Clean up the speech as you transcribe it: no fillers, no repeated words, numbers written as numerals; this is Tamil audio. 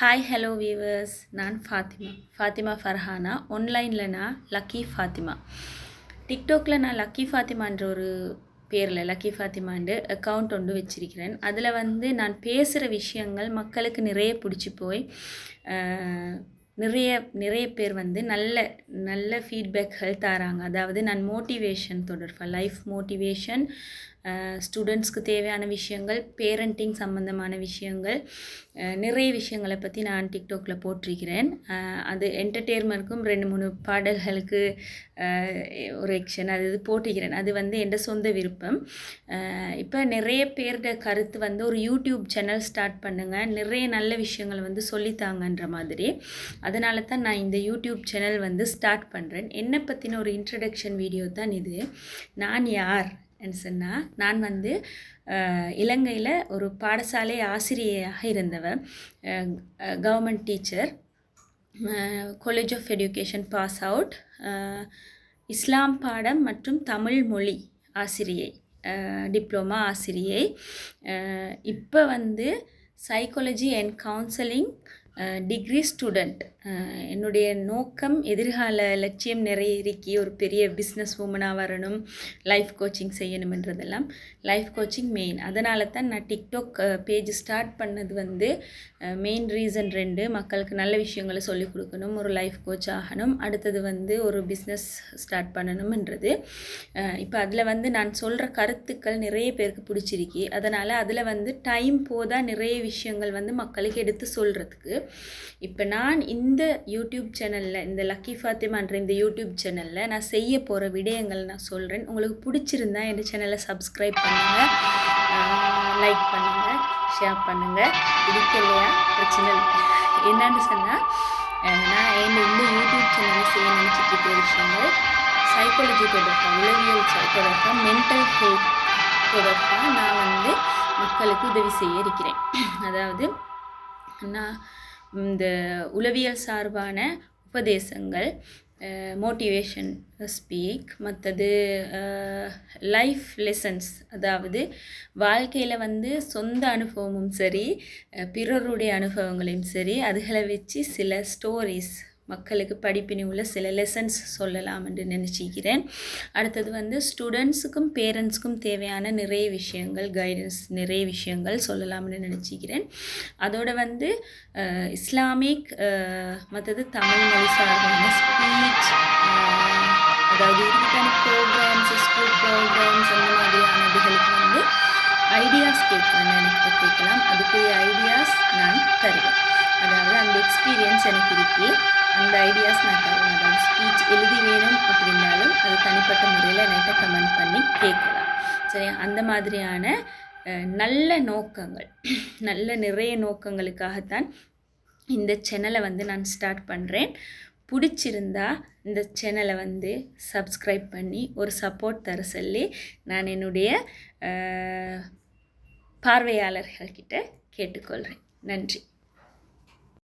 ஹாய் ஹலோ வீவர்ஸ், நான் ஃபாத்திமா ஃபர்ஹானா. ஆன்லைனில் நான் லக்கி ஃபாத்திமா. டிக்டாக்ல நான் லக்கி ஃபாத்திமான்ற ஒரு பேரில் லக்கி ஃபாத்திமாண்டு அக்கௌண்ட் ஒன்று வச்சிருக்கிறேன். அதில் நான் பேசுகிற விஷயங்கள் மக்களுக்கு நிறைய பிடிச்சி போய் நிறைய பேர் நல்ல நல்ல ஃபீட்பேக்கள் தராங்க. அதாவது நான் மோட்டிவேஷன் தொடர்பாக லைஃப் மோட்டிவேஷன், ஸ்டூடெண்ட்ஸ்க்கு தேவையான விஷயங்கள், பேரண்டிங் சம்மந்தமான விஷயங்கள், நிறைய விஷயங்களை பற்றி நான் டிக்டாக்ல போட்டிருக்கிறேன். அது என்டர்டெயின்மெண்ட்க்கும் 2-3 பாடல்களுக்கு ஒரு எக்ஷன் அது போட்டிருக்கிறேன். அது என் சொந்த விருப்பம். இப்போ நிறைய பேரோட கருத்து ஒரு யூடியூப் சேனல் ஸ்டார்ட் பண்ணுங்கள், நிறைய நல்ல விஷயங்கள் சொல்லித்தாங்கன்ற மாதிரி. அதனால தான் நான் இந்த யூடியூப் சேனல் ஸ்டார்ட் பண்ணுறேன். என்னை பற்றின ஒரு இன்ட்ரடக்ஷன் வீடியோ தான் இது. நான் யார் சொன்னால், நான் இலங்கையில் ஒரு பாடசாலை ஆசிரியையாக இருந்தவர், government teacher, college of education pass out, Islam பாடம் மற்றும் தமிழ் மொழி ஆசிரியை, டிப்ளமா ஆசிரியை. இப்போ psychology and counselling degree student. என்னுடைய நோக்கம், எதிர்கால லட்சியம் நிறைய இருக்கி ஒரு பெரிய பிஸ்னஸ் உமனாக வரணும், லைஃப் கோச்சிங் செய்யணுமென்றதெல்லாம். Life coaching main. அதனால தான் நான் டிக்டாக் பேஜ் ஸ்டார்ட் பண்ணது மெயின் ரீசன் 2. மக்களுக்கு நல்ல விஷயங்களை சொல்லிக் கொடுக்கணும், ஒரு லைஃப் கோச் ஆகணும், அடுத்தது ஒரு பிஸ்னஸ் ஸ்டார்ட் பண்ணணும்ன்றது. இப்போ அதில் நான் சொல்கிற கருத்துக்கள் நிறைய பேருக்கு பிடிச்சிருக்கு. அதனால் அதில் டைம் போதா நிறைய விஷயங்கள் மக்களுக்கு எடுத்து சொல்கிறதுக்கு. இப்போ நான் இந்த யூடியூப் சேனலில், இந்த லக்கி ஃபாத்திமான்ற இந்த யூடியூப் சேனலில் நான் செய்ய போகிற விடயங்கள் நான் சொல்கிறேன். உங்களுக்கு பிடிச்சிருந்தா என் சேனலை சப்ஸ்கிரைப் பண்ணுங்கள், லைக் பண்ணுங்கள், ஷேர் பண்ணுங்கள். பிடிக்கலையா பிரச்சனை இல்லை. என்னன்னு சொன்னால், நான் இந்த யூடியூப் சேனலில் செய்ய நினச்சிட்டு இருக்கிற விஷயங்கள் சைக்காலஜி தொடர்பாக, உளவியல் தொடர்பாக, மென்டல் ஹெல்த் தொடர்பாக நான் மக்களுக்கு உதவி செய்ய இருக்கிறேன். அதாவது நான் இந்த உளவியல் சார்பான உபதேசங்கள், மோட்டிவேஷன் ஸ்பீக், மற்றது லைஃப் லெசன்ஸ், அதாவது வாழ்க்கையில் சொந்த அனுபவமும் சரி, பிறருடைய அனுபவங்களையும் சரி, அதுகளை வச்சு சில ஸ்டோரிஸ், மக்களுக்கு படிப்பினி உள்ள சில லெசன்ஸ் சொல்லலாம் என்று நினச்சிக்கிறேன். அடுத்தது ஸ்டூடெண்ட்ஸுக்கும் பேரண்ட்ஸுக்கும் தேவையான நிறைய விஷயங்கள், கைடன்ஸ், நிறைய விஷயங்கள் சொல்லலாம்னு நினச்சிக்கிறேன். அதோட இஸ்லாமிக், மற்றது தமிழ் மொழி சார்பான ஸ்பீச், அதாவது ப்ரோக்ராம்ஸ், ஸ்கூல் ப்ரோக்ராம்ஸ், அந்த மாதிரியான இதுகளுக்கு ஐடியாஸ் கேட்கலாம். அதுக்குரிய ஐடியாஸ் நான் தருவேன். அதாவது அந்த எக்ஸ்பீரியன்ஸ் எனக்கு இருக்கு, அந்த ஐடியாஸ் நான் தருவேன். அதாவது ஸ்பீச் எழுதி வேணும் அப்படின்னாலும் அது தனிப்பட்ட முறையில் என்கிட்ட கமெண்ட் பண்ணி கேட்கலாம். சரி, அந்த மாதிரியான நல்ல நோக்கங்கள், நிறைய நோக்கங்களுக்காகத்தான் இந்த சேனலை நான் ஸ்டார்ட் பண்ணுறேன். பிடிச்சிருந்தா இந்த சேனலை சப்ஸ்கிரைப் பண்ணி ஒரு சப்போர்ட் தர சொல்லி நான் என்னுடைய பார்வையாளர்கள்கிட்ட கேட்டுக்கொள்கிறேன். நன்றி.